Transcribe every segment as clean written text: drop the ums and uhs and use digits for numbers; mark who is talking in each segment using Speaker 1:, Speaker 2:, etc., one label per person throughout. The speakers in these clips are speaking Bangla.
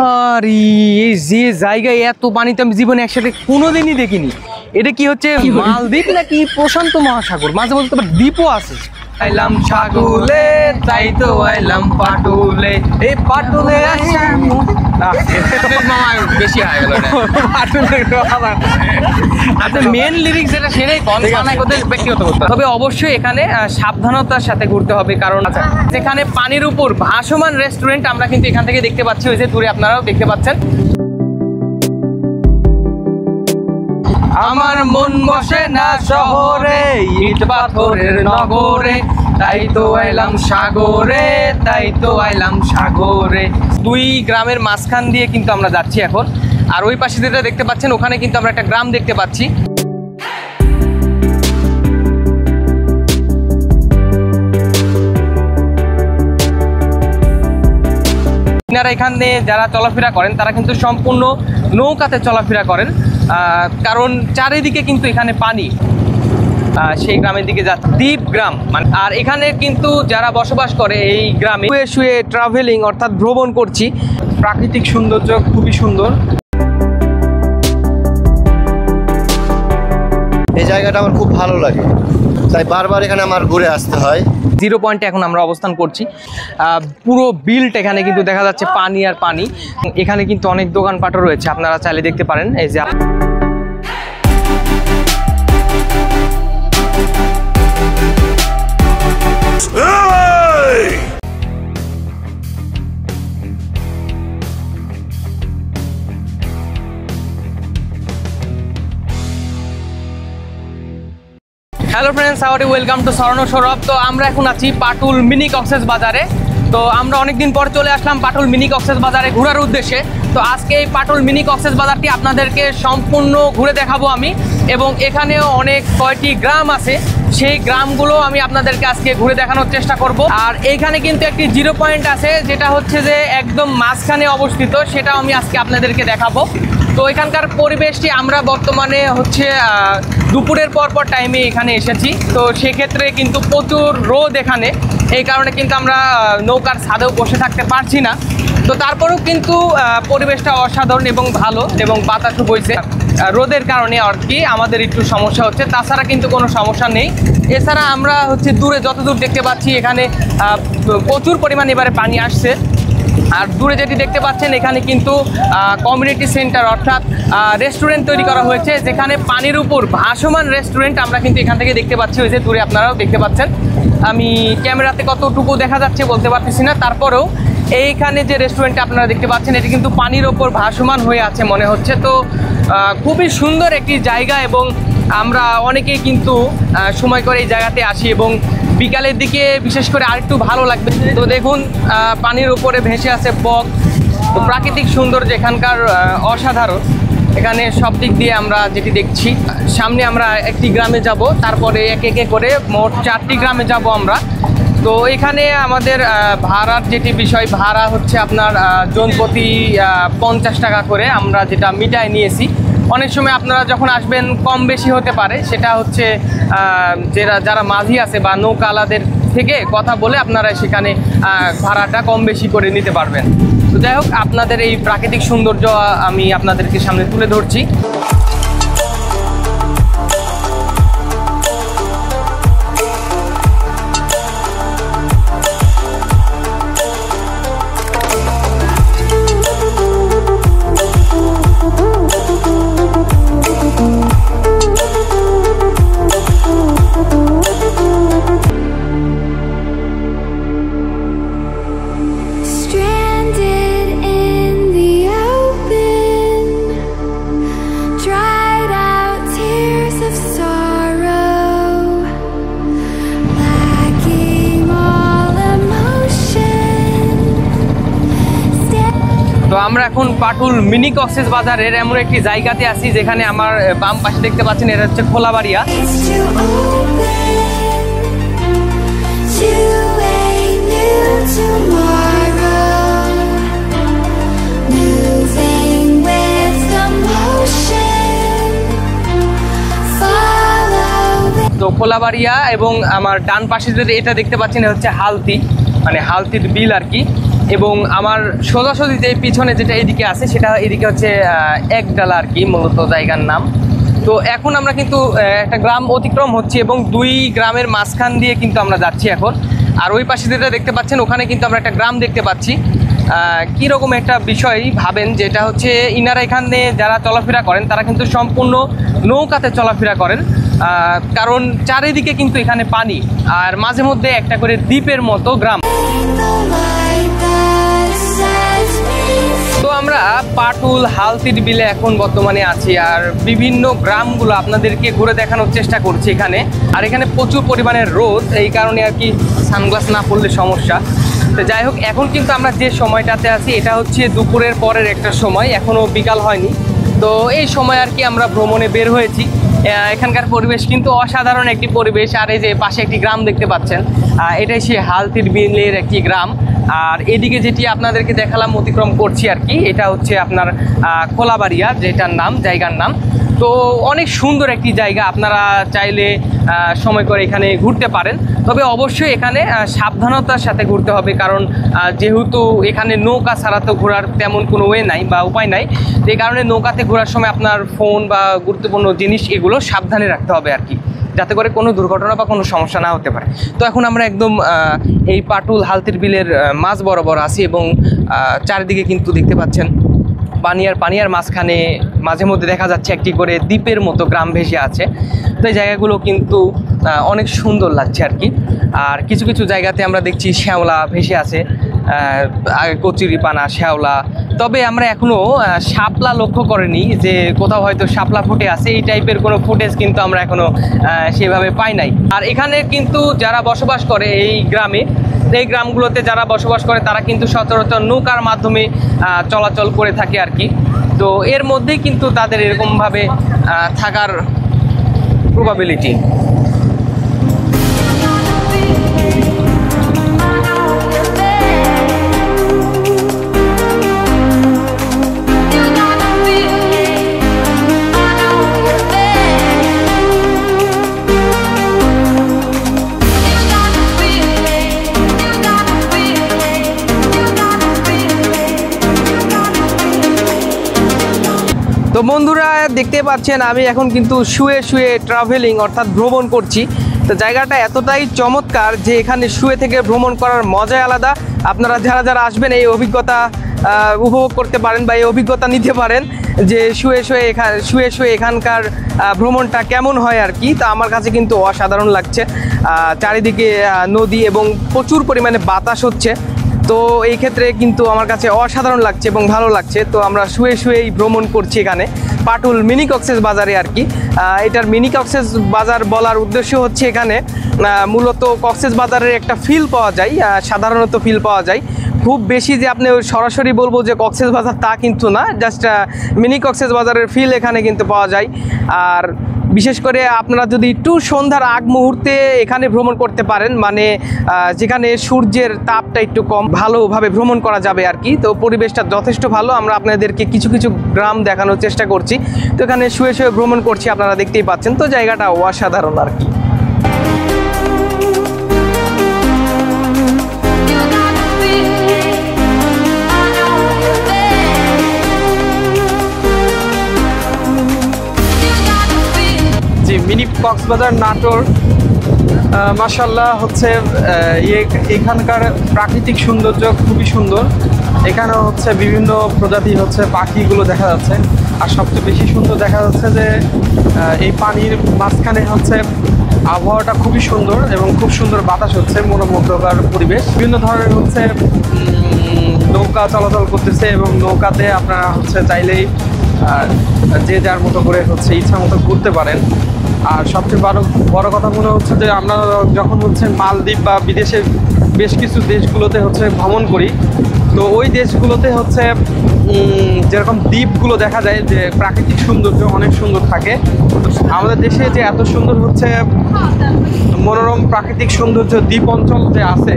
Speaker 1: আরে এই যে জায়গায় এত পানি তো আমি জীবনে একসাথে কোনোদিনই দেখিনি। এটা কি হচ্ছে মালদ্বীপ নাকি প্রশান্ত মহাসাগর? মাঝে মধ্যে তো দ্বীপও আছে। আইলাম সাগরে তাই তো আইলাম পাটুলে, এই পাটুলে বেশি হয়ে গেল। আচ্ছা, মেন লিরিক্স যেটা সেটাই ব্যক্তিগত করতে হবে, তবে অবশ্যই এখানে সাবধানতার সাথে ঘুরতে হবে, কারণ যেখানে পানির উপর ভাসমান রেস্টুরেন্ট আমরা কিন্তু এখান থেকে দেখতে পাচ্ছি, ওই যে দূরে আপনারাও দেখতে পাচ্ছেন। আমার মন বসে না শহরে, ইট পাথরের নগরে, তাই তো আইলাম সাগরে, তাই তো আইলাম সাগরে। দুই গ্রামের মাঝখান দিয়ে কিন্তু আমরা যাচ্ছি এখন, আর ওই পাশে যেটা দেখতে পাচ্ছেন ওখানে কিন্তু আমরা একটা গ্রাম দেখতে পাচ্ছি। আপনারা এখানে যারা চলাফেরা করেন তারা কিন্তু সম্পূর্ণ নৌকাতে চলাফেরা করেন, কারণ চারিদিকে কিন্তু এখানে পানি। সেই গ্রামের দিকে যাচ্ছে, দ্বীপ গ্রাম মানে। আর এখানে কিন্তু যারা বসবাস করে এই গ্রামে শুয়ে শুয়ে ট্রাভেলিং অর্থাৎ ভ্রমণ করছি। প্রাকৃতিক সৌন্দর্য খুবই সুন্দর।
Speaker 2: এই জায়গাটা আমার খুব ভালো লাগে, তাই বারবার এখানে আমার ঘুরে আসতে হয়।
Speaker 1: 0 পয়েন্টে এখন আমরা অবস্থান করছি। পুরো বিল্ট এখানে কিন্তু দেখা যাচ্ছে পানি আর পানি। এখানে কিন্তু অনেক দোকানপাটও রয়েছে, আপনারা চাইলে দেখতে পারেন। এই যে hello friends, how are you? Welcome to Swarna Sourav. তো আমরা এখন আছি পাটুল মিনি কক্সবাজারে। তো আমরা অনেকদিন পর চলে আসলাম পাটুল মিনি কক্সবাজারে ঘোরার উদ্দেশ্যে। তো আজকে এই পাটুল মিনি কক্সবাজারটি আপনাদেরকে সম্পূর্ণ ঘুরে দেখাবো আমি, এবং এখানেও অনেক কয়টি গ্রাম আছে, সেই গ্রামগুলো আমি আপনাদেরকে আজকে ঘুরে দেখানোর চেষ্টা করব। আর এইখানে কিন্তু একটি 0 পয়েন্ট আছে, যেটা হচ্ছে যে একদম মাঝখানে অবস্থিত, সেটাও আমি আজকে আপনাদেরকে দেখাবো। তো এখানকার পরিবেশটি, আমরা বর্তমানে হচ্ছে দুপুরের পর টাইমে এখানে এসেছি, তো সেক্ষেত্রে কিন্তু প্রচুর রোদ এখানে, এই কারণে কিন্তু আমরা নৌকার ছাদেও বসে থাকতে পারছি না। তো তারপরেও কিন্তু পরিবেশটা অসাধারণ এবং ভালো, এবং বাতাসও বইছে। রোদের কারণে আর কি আমাদের একটু সমস্যা হচ্ছে, তাছাড়া কিন্তু কোনো সমস্যা নেই। এছাড়া আমরা হচ্ছে দূরে যতদূর দেখতে পাচ্ছি এখানে প্রচুর পরিমাণে এবারে পানি আসছে। আর দূরে যেটি দেখতে পাচ্ছেন এখানে কিন্তু কমিউনিটি সেন্টার অর্থাৎ রেস্টুরেন্ট তৈরি করা হয়েছে, যেখানে পানির উপর ভাসমান রেস্টুরেন্ট আমরা কিন্তু এখান থেকে দেখতে পাচ্ছি। ওই যে দূরে আপনারাও দেখতে পাচ্ছেন, আমি ক্যামেরাতে কতটুকু দেখা যাচ্ছে বলতে পারতেছি না, তারপরেও এইখানে যে রেস্টুরেন্টটা আপনারা দেখতে পাচ্ছেন এটি কিন্তু পানির ওপর ভাসমান হয়ে আছে মনে হচ্ছে। তো খুবই সুন্দর একটি জায়গা, এবং আমরা অনেকেই কিন্তু সময় করে এই জায়গাতে আসি, এবং বিকালের দিকে বিশেষ করে আরেকটু ভালো লাগবে। তো দেখুন পানির উপরে ভেসে আছে বক। তো প্রাকৃতিক সৌন্দর্য এখানকার অসাধারণ। এখানে সব দিক দিয়ে আমরা যেটি দেখছি, সামনে আমরা একটি গ্রামে যাব, তারপরে একে করে মোট 4টি গ্রামে যাব আমরা। তো এখানে আমাদের ভাড়ার যেটি বিষয়, ভাড়া হচ্ছে আপনার জনপ্রতি 50 টাকা করে আমরা যেটা মিটায় নিয়েছি। অনেক সময় আপনারা যখন আসবেন কম বেশি হতে পারে, সেটা হচ্ছে যারা মাঝি আছে বা নৌকালাদের থেকে কথা বলে আপনারা সেখানে ভাড়াটা কম বেশি করে নিতে পারবেন। তো যাই হোক, আপনাদের এই প্রাকৃতিক সৌন্দর্য আমি আপনাদেরকে সামনে তুলে ধরছি। তো আমরা এখন পাটুল মিনি কক্সবাজারের এমন একটি জায়গাতে আছি, যেখানে আমার বাম পাশে দেখতে পাচ্ছেন এটা হচ্ছে খোলাবাড়িয়া। তো খোলাবাড়িয়া, এবং আমার ডান পাশে যদি এটা দেখতে পাচ্ছেন এটা হচ্ছে হালতি, মানে হালতির বিল আর কি। এবং আমার সোজাসুজি যে পিছনে যেটা এদিকে আছে সেটা এদিকে হচ্ছে একডালা আর কি মূলত জায়গার নাম। তো এখন আমরা কিন্তু একটা গ্রাম অতিক্রম হচ্ছি এবং 2 গ্রামের মাঝখান দিয়ে কিন্তু আমরা যাচ্ছি এখন। আর ওই পাশে যেটা দেখতে পাচ্ছেন ওখানে কিন্তু আমরা একটা গ্রাম দেখতে পাচ্ছি। কীরকম একটা বিষয় ভাবেন, যেটা হচ্ছে ইনারা এখানে যারা চলাফেরা করেন তারা কিন্তু সম্পূর্ণ নৌকাতে চলাফেরা করেন, কারণ চারিদিকে কিন্তু এখানে পানি আর মাঝে মধ্যে একটা করে দ্বীপের মতো গ্রাম। তো আমরা পাটুল হালতির বিলে এখন বর্তমানে আছি আর বিভিন্ন গ্রামগুলো আপনাদেরকে ঘুরে দেখানোর চেষ্টা করছি এখানে। আর এখানে প্রচুর পরিমাণে রোদ, এই কারণে আর কি সানগ্লাস না পরলে সমস্যা। তো যাই হোক, এখন কিন্তু আমরা যে সময়টাতে আছি এটা হচ্ছে দুপুরের পরের একটা সময়, এখনও বিকাল হয়নি। তো এই সময় আর কি আমরা ভ্রমণে বের হয়েছি। এখানকার পরিবেশ কিন্তু অসাধারণ একটি পরিবেশ। আর এই যে পাশে একটি গ্রাম দেখতে পাচ্ছেন, এটাই সেই হালতির বিলের একটি গ্রাম। আর এদিকে যেটি আপনাদেরকে দেখালাম অতিক্রম করছি আর কি, এটা হচ্ছে আপনার খোলাবাড়িয়া, যেটার নাম জায়গার নাম। তো অনেক সুন্দর একটি জায়গা, আপনারা চাইলে সময় করে এখানে ঘুরতে পারেন। তবে অবশ্যই এখানে সাবধানতার সাথে ঘুরতে হবে, কারণ যেহেতু এখানে নৌকা ছাড়া তো ঘোরার তেমন কোনো ওয়ে নাই বা উপায় নাই। এই কারণে নৌকাতে ঘোরার সময় আপনার ফোন বা গুরুত্বপূর্ণ জিনিস এগুলো সাবধানে রাখতে হবে আর কি, যাতে করে কোনো দুর্ঘটনা বা কোনো সমস্যা না হতে পারে। তো এখন আমরা একদম এই পাটুল হালতির বিলের মাঝ বরাবর আছি এবং চারিদিকে কিন্তু দেখতে পাচ্ছেন পানি আর মাঝখানে মাঝে মধ্যে দেখা যাচ্ছে একটি করে দ্বীপের মতো গ্রাম ভেসে আছে। তো এই জায়গাগুলো কিন্তু অনেক সুন্দর লাগছে আর কি। আর কিছু কিছু জায়গাতে আমরা দেখছি শ্যাওলা ভেসে আছে, কচুরিপানা শ্যাওলা। তবে আমরা এখনও শাপলা লক্ষ্য করিনি যে কোথাও হয়তো শাপলা ফুটে আছে, এই টাইপের কোনো ফুটেজ কিন্তু আমরা এখনও সেভাবে পাই নাই। আর এখানে কিন্তু যারা বসবাস করে এই গ্রামগুলোতে যারা বসবাস করে তারা কিন্তু সচরাচর নৌকার মাধ্যমে চলাচল করে থাকে আর কি। তো এর মধ্যেই কিন্তু তাদের এরকমভাবে থাকার প্রবাবিলিটি। তো বন্ধুরা দেখতে পাচ্ছেন আমি এখন কিন্তু শুয়ে শুয়ে ট্রাভেলিং অর্থাৎ ভ্রমণ করছি। তো জায়গাটা এতটাই চমৎকার যে এখানে শুয়ে থেকে ভ্রমণ করার মজাই আলাদা। আপনারা যারা যারা আসবেন এই অভিজ্ঞতা উপভোগ করতে পারেন বা এই অভিজ্ঞতা নিতে পারেন যে শুয়ে শুয়ে এখানকার ভ্রমণটা কেমন হয় আর কি। তা আমার কাছে কিন্তু অসাধারণ লাগছে, চারিদিকে নদী এবং প্রচুর পরিমাণে বাতাস হচ্ছে। তো এই ক্ষেত্রে কিন্তু আমার কাছে অসাধারণ লাগছে এবং ভালো লাগছে। তো আমরা শুয়ে শুয়েই ভ্রমণ করছি এখানে পাটুল মিনি কক্সেস বাজারে আর কি। এটার মিনি কক্সেস বাজার বলার উদ্দেশ্য হচ্ছে এখানে মূলত কক্সেস বাজারের একটা ফিল পাওয়া যায়, সাধারণত ফিল পাওয়া যায়। খুব বেশি যে আপনি সরাসরি বলবো যে কক্সেস বাজার তা কিন্তু না, জাস্ট মিনি কক্সেস বাজারের ফিল এখানে কিন্তু পাওয়া যায়। আর বিশেষ করে আপনারা যদি একটু সন্ধ্যার আগ মুহূর্তে এখানে ভ্রমণ করতে পারেন, মানে যেখানে সূর্যের তাপটা একটু কম, ভালোভাবে ভ্রমণ করা যাবে আর কি। তো পরিবেশটা যথেষ্ট ভালো। আমরা আপনাদেরকে কিছু কিছু গ্রাম দেখানোর চেষ্টা করছি। তো এখানে শুয়ে শুয়ে ভ্রমণ করছি, আপনারা দেখতেই পাচ্ছেন। তো জায়গাটা অসাধারণ আর কি।
Speaker 3: মিনি কক্সবাজার নাটোর মাশাআল্লাহ হচ্ছে এখানকার প্রাকৃতিক সৌন্দর্য খুবই সুন্দর। এখানে হচ্ছে বিভিন্ন প্রজাতি হচ্ছে পাখিগুলো দেখা যাচ্ছে। আর সবচেয়ে বেশি সুন্দর দেখা যাচ্ছে যে এই পানির মাঝখানে হচ্ছে আবহাওয়াটা খুবই সুন্দর এবং খুব সুন্দর বাতাস হচ্ছে, মনোমুগ্ধকর পরিবেশ। বিভিন্ন ধরনের হচ্ছে নৌকা চলাচল করতেছে এবং নৌকাতে আপনারা হচ্ছে চাইলেই যে যার মতো করে হচ্ছে ইচ্ছা মতো ঘুরতে পারেন। আর সবচেয়ে বড় কথা মনে হচ্ছে যে আমরা যখন হচ্ছে মালদ্বীপ বা বিদেশের বেশ কিছু দেশগুলোতে হচ্ছে ভ্রমণ করি, তো ওই দেশগুলোতে হচ্ছে যেরকম দ্বীপগুলো দেখা যায় যে প্রাকৃতিক সৌন্দর্য অনেক সুন্দর থাকে, আমাদের দেশে যে এত সুন্দর হচ্ছে মনোরম প্রাকৃতিক সৌন্দর্য দ্বীপ অঞ্চল যে আছে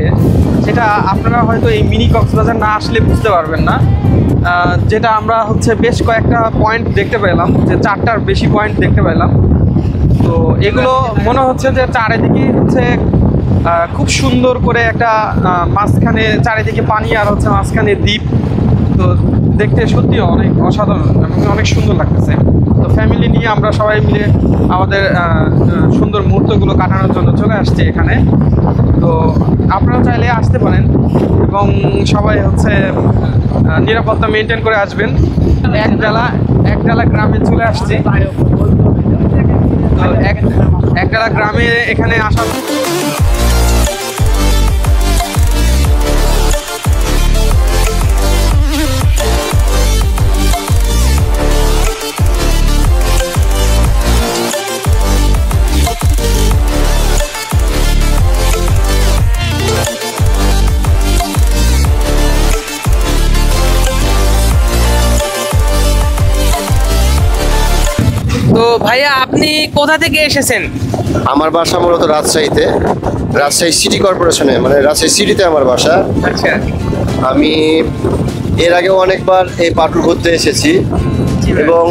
Speaker 3: সেটা আপনারা হয়তো এই মিনি কক্সবাজার না আসলে বুঝতে পারবেন না। যেটা আমরা হচ্ছে বেশ কয়েকটা পয়েন্ট দেখতে পেলাম, যে 4টার বেশি পয়েন্ট দেখতে পেলাম। তো এগুলো মনে হচ্ছে যে চারিদিকে হচ্ছে খুব সুন্দর করে একটা মাঝখানে চারিদিকে পানি আর হচ্ছে মাঝখানে দ্বীপ। তো দেখতে সত্যি অনেক অসাধারণ এবং অনেক সুন্দর লাগতেছে। তো ফ্যামিলি নিয়ে আমরা সবাই মিলে আমাদের সুন্দর মুহূর্তগুলো কাটানোর জন্য চলে আসছি এখানে। তো আপনারাও চাইলে আসতে পারেন এবং সবাই হচ্ছে নিরাপত্তা মেনটেন করে আসবেন। একডালা গ্রামে চলে আসছি। তো একডালা গ্রামে এখানে আসা
Speaker 1: তো ভাইয়া আপনি কোথা থেকে এসেছেন?
Speaker 2: আমার বাসা মূলত রাজশাহীতে, রাজশাহী সিটি কর্পোরেশনে, মানে রাজশাহী সিটিতে আমার বাসা।
Speaker 1: আচ্ছা,
Speaker 2: আমি এর আগেও অনেকবার এই পাটুল ঘুরতে এসেছি এবং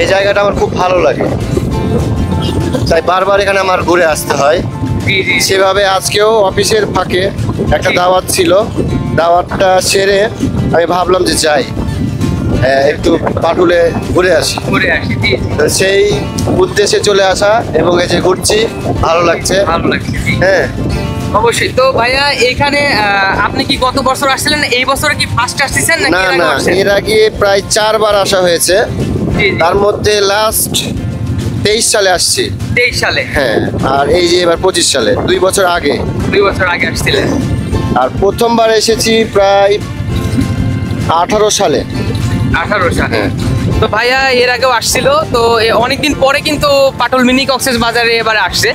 Speaker 2: এই জায়গাটা আমার খুব ভালো লাগে, তাই বারবার এখানে আমার ঘুরে আসতে হয়। সেভাবে আজকেও অফিসের ফাঁকে একটা দাওয়াত ছিল, দাওয়াতটা সেরে আমি ভাবলাম যে যাই একটু পাটুলে ঘুরে আসি। তো সেই উদ্দেশ্যে চলে আসা এবং এই যে ঘুরছি, ভালো লাগছে। হ্যাঁ
Speaker 1: অবশ্যই। তো ভাইয়া এখানে আপনি কি গত বছর আসছিলেন? এই বছরে কি ফার্স্ট আসছেন নাকি?
Speaker 2: না, এর আগে প্রায় 4 বার আসা হয়েছে। তার মধ্যে লাস্ট 23 সালে আসছি।
Speaker 1: 23 সালে?
Speaker 2: হ্যাঁ, আর এই যে এবার 25 সালে, 2 বছর আগে।
Speaker 1: 2 বছর আগে আসছিলেন।
Speaker 2: আর প্রথমবার এসেছি প্রায় 18 সালে।
Speaker 1: 18 সালে। তো ভাইয়া এর আগেও আসছিল, তো অনেকদিন পরে কিন্তু পাটুল মিনি কক্সেস বাজারে এবারে আসছে।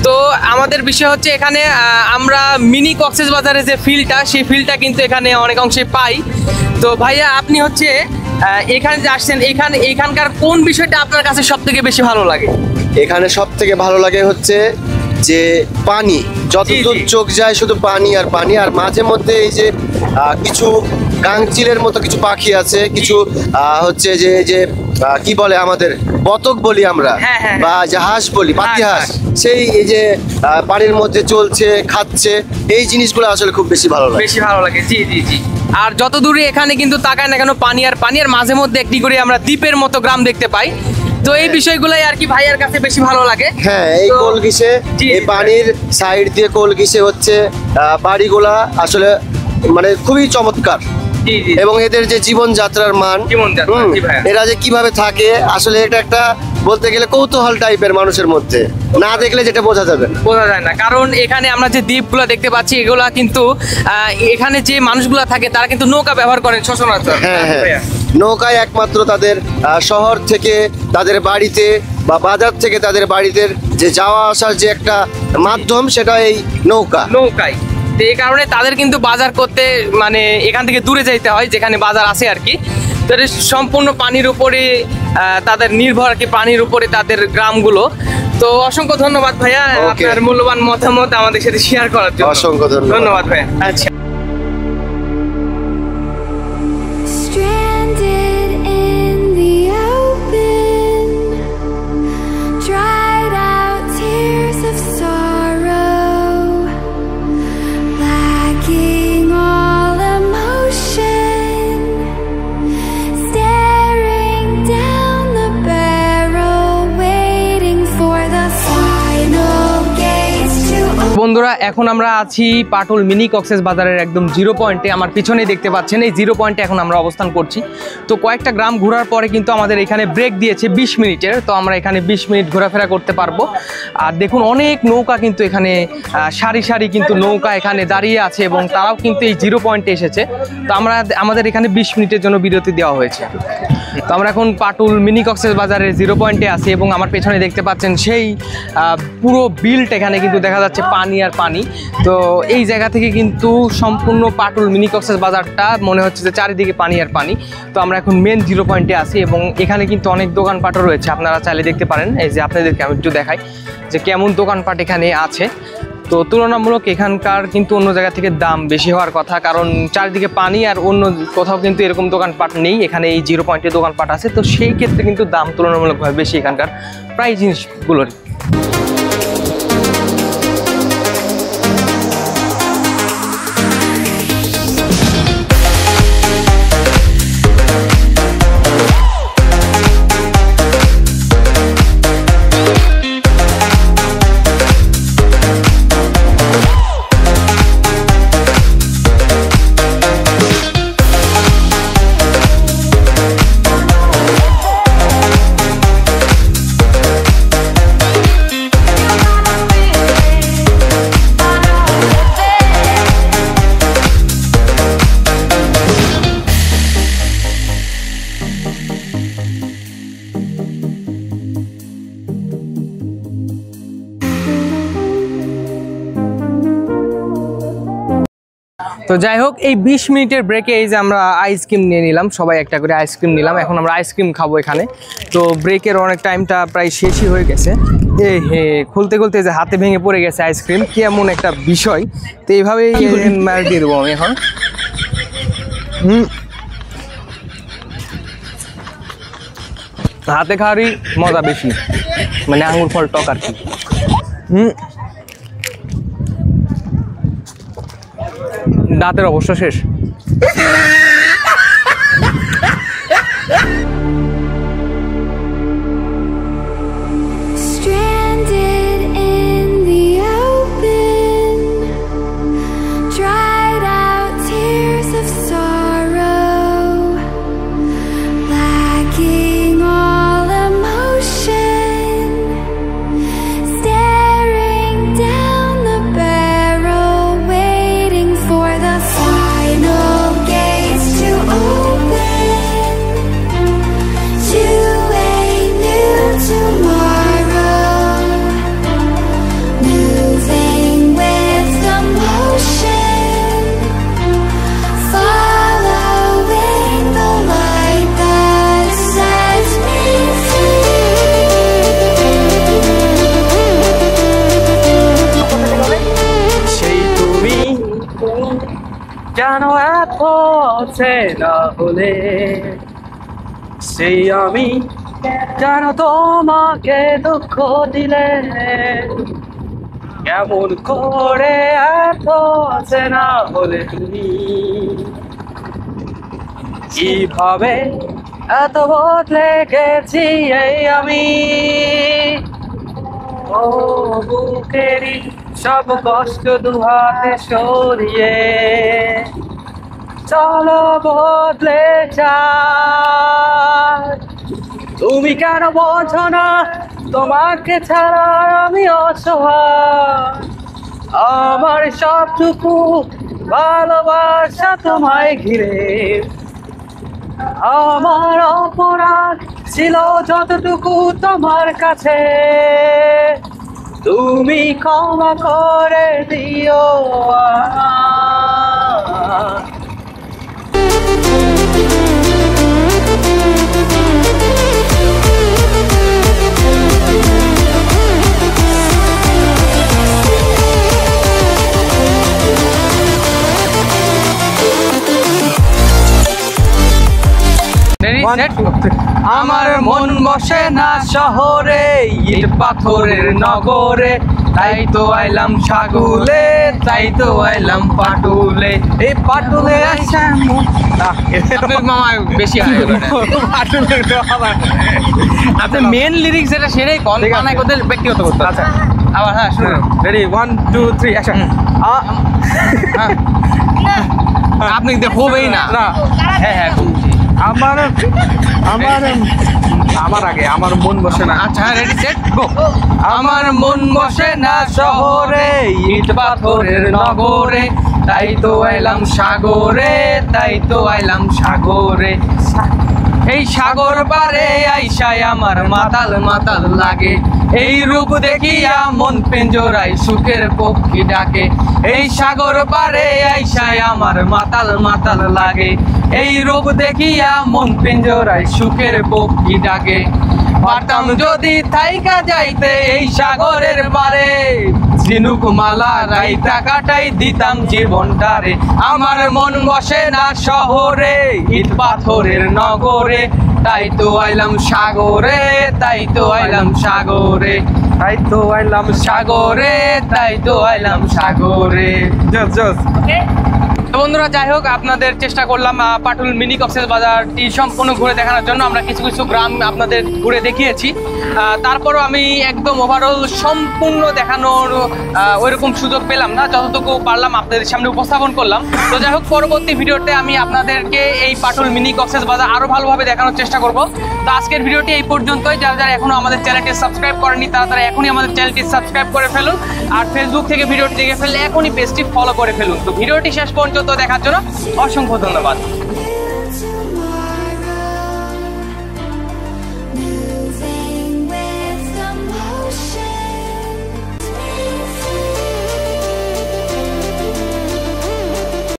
Speaker 1: তো আমাদের বিষয় হচ্ছে এখানে আমরা মিনি কক্সেস বাজারে যে ফিলটা, সেই ফিলটা কিন্তু এখানে অনেক অংশে পাই। তো ভাইয়া আপনি হচ্ছে এখানে যে আসছেন, এখানকার কোন বিষয়টা আপনার কাছে সব থেকে বেশি ভালো লাগে?
Speaker 2: এখানে সব থেকে ভালো লাগে হচ্ছে যে পানি, যতদূর চোখ যায় শুধু পানি আর পানি। আর মাঝে মধ্যে এই যে কিছু কাংচিলের মতো কিছু পাখি আছে, কিছু হচ্ছে যে কি বলে আমাদের বতক বলি আমরা, বা জাহাজ বলি, পাতি হাঁস, সেই এই যে পানির মধ্যে চলছে, খাচ্ছে, এই জিনিসগুলো আসলে খুব বেশি ভালো লাগে।
Speaker 1: জি। আর যত দূরে এখানে কিন্তু তাকায় না কেন পানি আর পানি, আর মাঝে মধ্যে একটি করে আমরা দ্বীপের মতো গ্রাম দেখতে পাই। তো এই বিষয়গুলাই আর কি ভাইয়ার কাছে বেশি ভালো লাগে।
Speaker 2: হ্যাঁ, এই কোলঘিসে, এই পানির সাইড দিয়ে কোলঘিসে হচ্ছে বাড়িগুলা আসলে মানে খুবই চমৎকার। এবং এদের যে জীবনযাত্রার মান, এরা যে কিভাবে থাকে, আসলে এটা একটা বলতে গেলে কৌতূহল টাইপের মানুষের মধ্যে, না দেখলে যেটা বোঝা যায় না।
Speaker 1: কারণ এখানে আমরা যে দ্বীপগুলো দেখতে পাচ্ছি, এগুলা কিন্তু এখানে যে মানুষগুলা থাকে তারা কিন্তু নৌকা ব্যবহার করেন সচরাচর।
Speaker 2: হ্যাঁ, নৌকায় একমাত্র তাদের শহর থেকে তাদের বাড়িতে বা বাজার থেকে তাদের বাড়িতে যে যাওয়া আসার যে একটা মাধ্যম, সেটা এই নৌকায়।
Speaker 1: এই কারণে তাদের কিন্তু বাজার করতে মানে এখান থেকে দূরে যাইতে হয়, যেখানে বাজার আছে আর কি। তো সম্পূর্ণ পানির উপরে তাদের নির্ভর আর কি, পানির উপরে তাদের গ্রামগুলো। তো অসংখ্য ধন্যবাদ ভাইয়া আপনার মূল্যবান মতামত আমাদের সাথে শেয়ার করার জন্য।
Speaker 2: অসংখ্য
Speaker 1: ধন্যবাদ ভাইয়া। আচ্ছা, বন্ধুরা এখন আমরা আছি পাটুল মিনি কক্সেস বাজারের একদম জিরো পয়েন্টে। আমার পিছনেই দেখতে পাচ্ছেন, এই জিরো পয়েন্টে এখন আমরা অবস্থান করছি। তো কয়েকটা গ্রাম ঘোরার পরে কিন্তু আমাদের এখানে ব্রেক দিয়েছে 20 মিনিটের। তো আমরা এখানে 20 মিনিট ঘোরাফেরা করতে পারবো। আর দেখুন অনেক নৌকা কিন্তু এখানে সারি সারি কিন্তু নৌকা এখানে দাঁড়িয়ে আছে এবং তারাও কিন্তু এই জিরো পয়েন্টে এসেছে। তো আমাদের এখানে 20 মিনিটের জন্য বিরতি দেওয়া হয়েছে। তো আমরা এখন পাটুল মিনি কক্সেস বাজারের জিরো পয়েন্টে আছি এবং আমার পেছনে দেখতে পাচ্ছেন সেই পুরো বিল্ট, এখানে কিন্তু দেখা যাচ্ছে পানি আর পানি। তো এই জায়গা থেকে কিন্তু সম্পূর্ণ পাটুল মিনি কক্সেস বাজারটা মনে হচ্ছে যে চারিদিকে পানি আর পানি। তো আমরা এখন মেন জিরো পয়েন্টে আছি এবং এখানে কিন্তু অনেক দোকানপাটও রয়েছে, আপনারা চাইলে দেখতে পারেন। এই যে আপনাদেরকে আমি একটু দেখাই যে কেমন দোকানপাট এখানে আছে। তো তুলনামূলক এখানকার কিন্তু অন্য জায়গা থেকে দাম বেশি হওয়ার কথা, কারণ চারিদিকে পানি আর অন্য কোথাও কিন্তু এরকম দোকানপাট নেই। এখানে এই জিরো পয়েন্টে দোকানপাট আছে, তো সেই ক্ষেত্রে কিন্তু দাম তুলনামূলকভাবে বেশি এখানকার প্রায় জিনিসগুলোর। তো যাই হোক, এই 20 মিনিটের ব্রেকে এই যে আমরা আইসক্রিম নিয়ে নিলাম, সবাই একটা করে আইসক্রিম নিলাম। এখন আমরা আইসক্রিম খাবো এখানে। তো ব্রেকের অনেক টাইমটা প্রায় শেষই হয়ে গেছে। হে খুলতে খুলতে যে হাতে ভেঙে পড়ে গেছে আইসক্রিম, কেমন একটা বিষয়। তো এইভাবেই মার দিয়ে দেবো আমি এখন। হাতে খাওয়ারই মজা বেশি, মানে আঙুর ফল টক আর কি। দাঁতের অবস্থা শেষ।
Speaker 3: কেন এত চেনা হলে সেই আমি, কেন তোমাকে দুঃখ দিলে, কেমন করে এত চেনা হলে তুমি, কিভাবে এত বদলে গেছি এই আমি। ও বুকেরই সব কষ্ট দুহাতে সরিয়ে চলো বদলে যাই। তুমি কেন বোঝো না তোমাকে ছাড়া আমি অসহায়, আমার সবটুকু ভালোবাসা তোমায় ঘিরে, আমার অপরাধ ছিল যতটুকু তোমার কাছে, তুমি ক্ষমা করে দিও।
Speaker 1: আমার মন বসে না শহরে, ইট পাথরের নগরে, তাই তো আইলাম সাগুলে, তাই তো আইলাম পাটুলে। এই পাটুলে মামা বেশি আচ্ছা, মেন লিরিক্স যেটা সেটাই কন, মানে ওদের ব্যক্তিগত করতে। আচ্ছা আবার হ্যাঁ শুনুন,
Speaker 3: রেডি 1 2 3 অ্যাকশন।
Speaker 1: আপনি হবেই না। হ্যাঁ হ্যাঁ
Speaker 3: আমার আমার আমার আগে আমার মন বসে না।
Speaker 1: আচ্ছা রেডি সেট গো। আমার মন বসে না শহরে, ইট পাথরের নগরে, তাই তো আইলাম সাগরে, তাই তো আইলাম সাগরে। এই সাগর পারে আইসায় আমার মাতাল মাতাল লাগে, এই রূপ দেখিয়া মন পেঞ্জরায় সুখের পক্ষী ডাকে। এই সাগর পারে আইসায় আমার মাতাল মাতাল লাগে, এই রূপ দেখিয়া মন পেঞ্জরায় সুখের পক্ষী ডাকে। পারতাম যদি থাইকা যাইতে এই সাগরের পারে, ঝিনুক মালা রাইতা কাটাই দিতাম জীবনটারে। আমার মন বসে না শহরে, ইট পাথরের নগরে, তাই তো আইলাম সাগরে, তাই তো আইলাম সাগরে,
Speaker 3: তাই তো আইলাম
Speaker 1: সাগরে, তাই তো আইলাম সাগরে।
Speaker 3: জস জস।
Speaker 1: তো বন্ধুরা যাই হোক, আপনাদের চেষ্টা করলাম পাটুল মিনি কক্সবাজারটি সম্পূর্ণ ঘুরে দেখানোর জন্য। আমরা কিছু কিছু গ্রাম আপনাদের ঘুরে দেখিয়েছি, তারপরও আমি একদম ওভারঅল সম্পূর্ণ দেখানোর ওইরকম সুযোগ পেলাম না, যতটুকু পারলাম আপনাদের সামনে উপস্থাপন করলাম। তো যাই হোক, পরবর্তী ভিডিওতে আমি আপনাদেরকে এই পাটুল মিনি কক্সবাজার আরও ভালোভাবে দেখানোর চেষ্টা করব। তো আজকের ভিডিওটি এই পর্যন্তই। যারা যারা এখনও আমাদের চ্যানেলটি সাবস্ক্রাইব করেনি তারা এখনই আমাদের চ্যানেলটি সাবস্ক্রাইব করে ফেলুন, আর ফেসবুক থেকে ভিডিওটি দেখে ফেললে এখনই পেজটি ফলো করে ফেলুন। তো ভিডিওটি শেষ পর্যন্ত দেখার জন্য অসংখ্য ধন্যবাদ।